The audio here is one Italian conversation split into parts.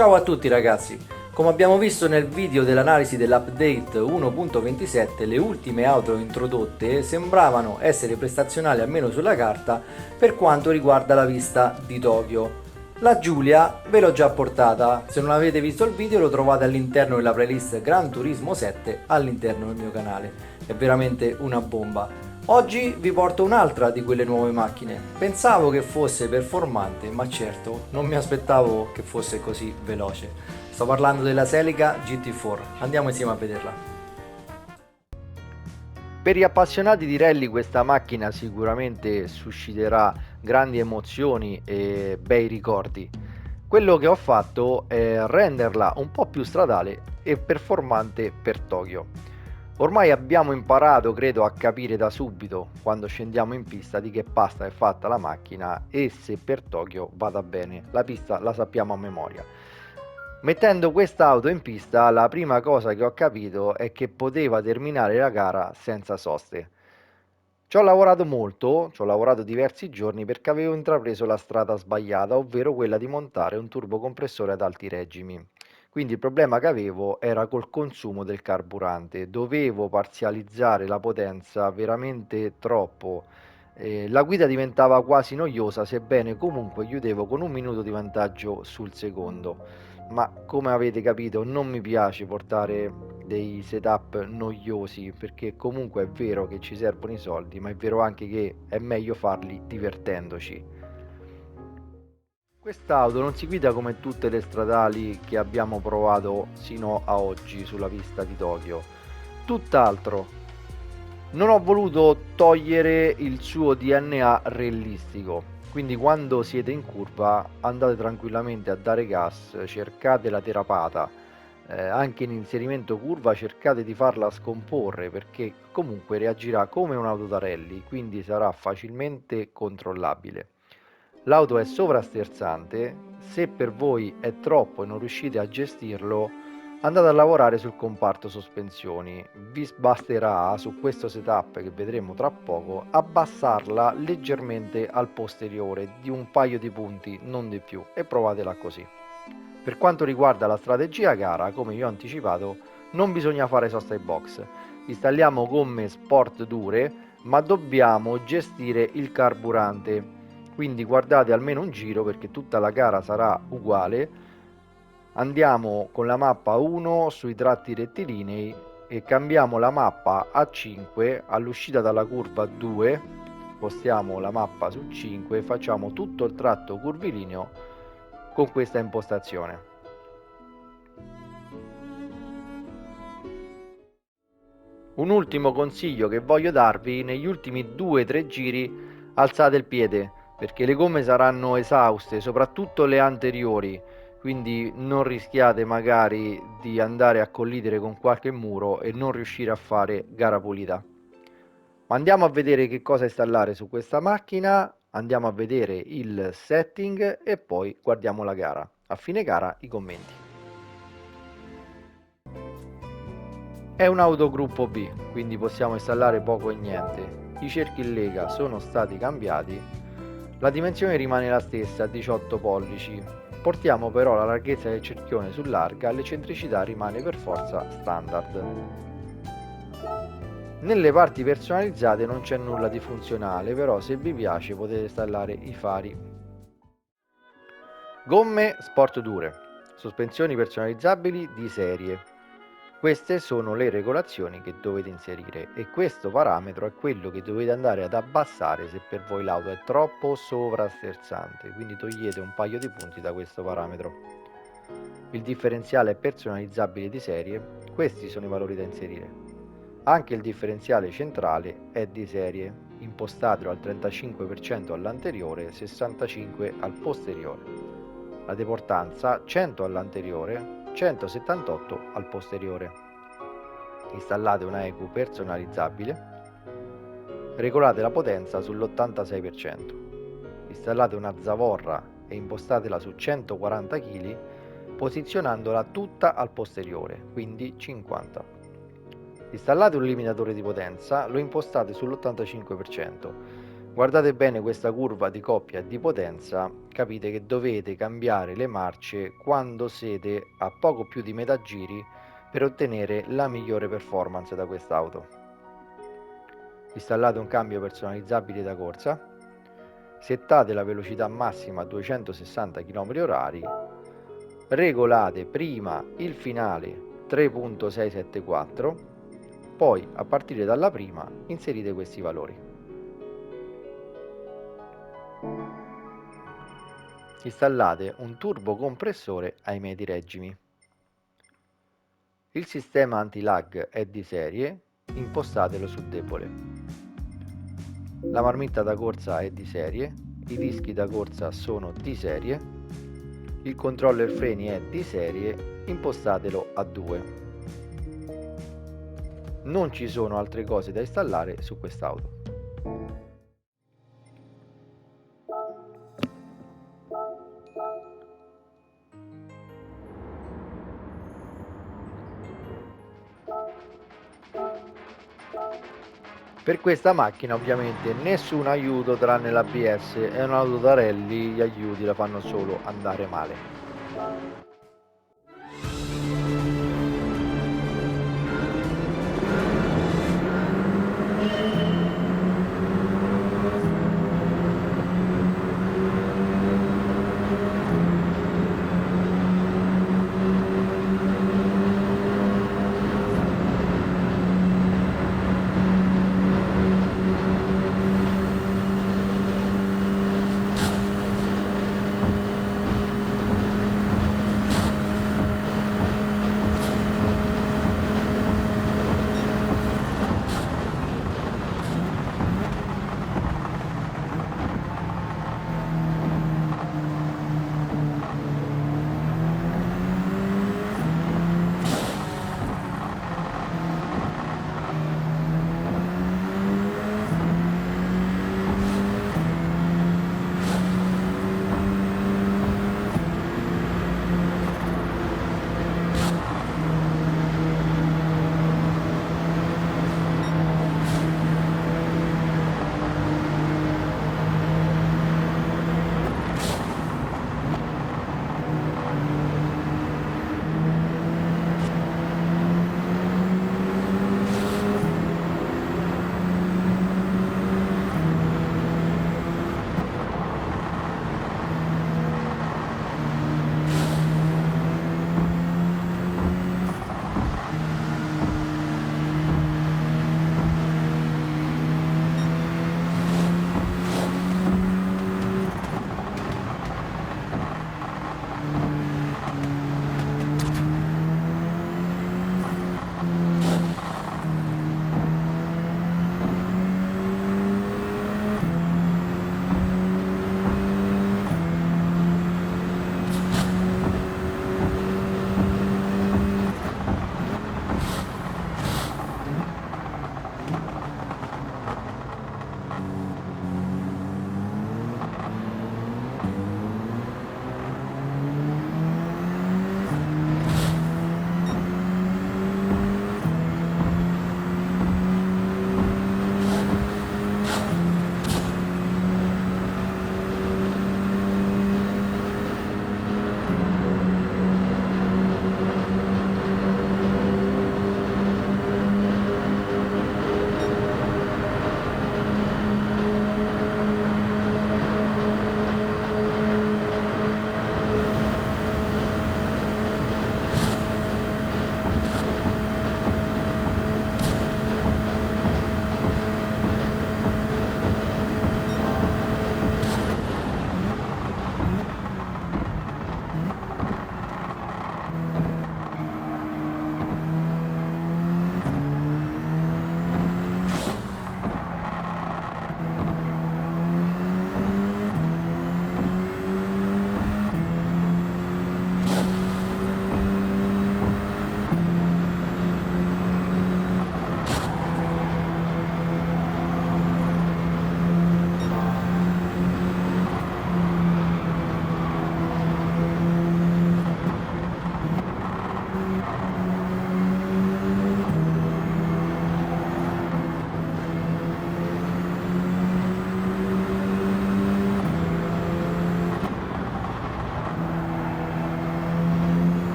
Ciao a tutti ragazzi, come abbiamo visto nel video dell'analisi dell'update 1.27, le ultime auto introdotte sembravano essere prestazionali almeno sulla carta per quanto riguarda la pista di Tokyo. La Giulia ve l'ho già portata, se non avete visto il video lo trovate all'interno della playlist Gran Turismo 7 all'interno del mio canale, è veramente una bomba. Oggi vi porto un'altra di quelle nuove macchine. Pensavo che fosse performante, ma certo non mi aspettavo che fosse così veloce. Sto parlando della Celica GT4. Andiamo insieme a vederla. Per gli appassionati di rally questa macchina sicuramente susciterà grandi emozioni e bei ricordi. Quello che ho fatto è renderla un po' più stradale e performante per Tokyo. Ormai abbiamo imparato, credo, a capire da subito, quando scendiamo in pista, di che pasta è fatta la macchina e se per Tokyo vada bene. La pista la sappiamo a memoria. Mettendo quest'auto in pista, la prima cosa che ho capito è che poteva terminare la gara senza soste. Ci ho lavorato molto, ci ho lavorato diversi giorni perché avevo intrapreso la strada sbagliata, ovvero quella di montare un turbocompressore ad alti regimi. Quindi il problema che avevo era col consumo del carburante, dovevo parzializzare la potenza veramente troppo. La guida diventava quasi noiosa, sebbene comunque chiudevo con un minuto di vantaggio sul secondo. Ma come avete capito non mi piace portare dei setup noiosi, perché comunque è vero che ci servono i soldi, ma è vero anche che è meglio farli divertendoci. Quest'auto non si guida come tutte le stradali che abbiamo provato sino a oggi sulla pista di Tokyo, tutt'altro. Non ho voluto togliere il suo DNA realistico, quindi quando siete in curva andate tranquillamente a dare gas, cercate la derapata, anche in inserimento curva cercate di farla scomporre perché comunque reagirà come un'auto da rally, quindi sarà facilmente controllabile. L'auto è sovrasterzante, se per voi è troppo e non riuscite a gestirlo, andate a lavorare sul comparto sospensioni. Vi basterà su questo setup che vedremo tra poco abbassarla leggermente al posteriore di un paio di punti, non di più, e provatela così. Per quanto riguarda la strategia gara, come vi ho anticipato, non bisogna fare sosta ai box. Installiamo gomme sport dure, ma dobbiamo gestire il carburante. Quindi guardate almeno un giro perché tutta la gara sarà uguale. Andiamo con la mappa 1 sui tratti rettilinei e cambiamo la mappa a 5 all'uscita dalla curva 2, spostiamo la mappa su 5 e facciamo tutto il tratto curvilineo con questa impostazione. Un ultimo consiglio che voglio darvi: negli ultimi 2-3 giri alzate il piede perché le gomme saranno esauste, soprattutto le anteriori, quindi non rischiate magari di andare a collidere con qualche muro e non riuscire a fare gara pulita. Ma andiamo a vedere che cosa installare su questa macchina, andiamo a vedere il setting e poi guardiamo la gara. A fine gara i commenti. È un'auto gruppo B, quindi possiamo installare poco e niente. I cerchi in lega sono stati cambiati, la dimensione rimane la stessa, 18 pollici. Portiamo però la larghezza del cerchione su larga, l'eccentricità rimane per forza standard. Nelle parti personalizzate non c'è nulla di funzionale, però se vi piace potete installare i fari. Gomme sport dure, sospensioni personalizzabili di serie. Queste sono le regolazioni che dovete inserire e questo parametro è quello che dovete andare ad abbassare se per voi l'auto è troppo sovrasterzante, quindi togliete un paio di punti da questo parametro. Il differenziale è personalizzabile di serie, questi sono i valori da inserire. Anche il differenziale centrale è di serie, impostatelo al 35% all'anteriore, 65% al posteriore. La deportanza 100 all'anteriore, 178 al posteriore. Installate una ECU personalizzabile, regolate la potenza sull'86%. Installate una zavorra e impostatela su 140 kg, posizionandola tutta al posteriore, quindi 50. Installate un limitatore di potenza, lo impostate sull'85%, Guardate bene questa curva di coppia e di potenza, capite che dovete cambiare le marce quando siete a poco più di metà giri per ottenere la migliore performance da quest'auto. Installate un cambio personalizzabile da corsa, settate la velocità massima a 260 km/h, regolate prima il finale 3.674, poi a partire dalla prima inserite questi valori. Installate un turbocompressore ai medi regimi. Il sistema anti-lag è di serie, impostatelo su debole. La marmitta da corsa è di serie, i dischi da corsa sono di serie, il controller freni è di serie, impostatelo a 2. Non ci sono altre cose da installare su quest'auto. Per questa macchina ovviamente nessun aiuto tranne l'ABS, è un'auto da rally, gli aiuti la fanno solo andare male.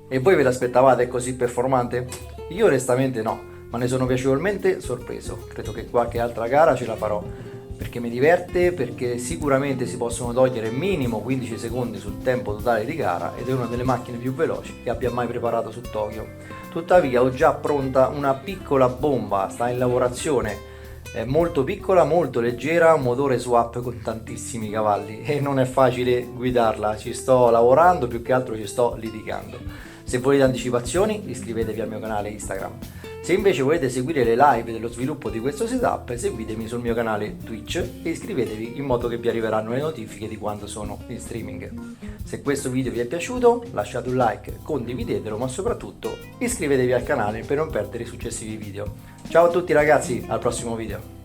E voi ve l'aspettavate così performante? Io onestamente no, ma ne sono piacevolmente sorpreso. Credo che qualche altra gara ce la farò, perché mi diverte, perché sicuramente si possono togliere minimo 15 secondi sul tempo totale di gara ed è una delle macchine più veloci che abbia mai preparato su Tokyo. Tuttavia ho già pronta una piccola bomba, sta in lavorazione, è molto piccola, molto leggera, un motore swap con tantissimi cavalli e non è facile guidarla, ci sto lavorando, più che altro ci sto litigando. Se volete anticipazioni iscrivetevi al mio canale Instagram. Se invece volete seguire le live dello sviluppo di questo setup, seguitemi sul mio canale Twitch e iscrivetevi in modo che vi arriveranno le notifiche di quando sono in streaming. Se questo video vi è piaciuto lasciate un like, condividetelo, ma soprattutto iscrivetevi al canale per non perdere i successivi video. Ciao a tutti ragazzi, al prossimo video.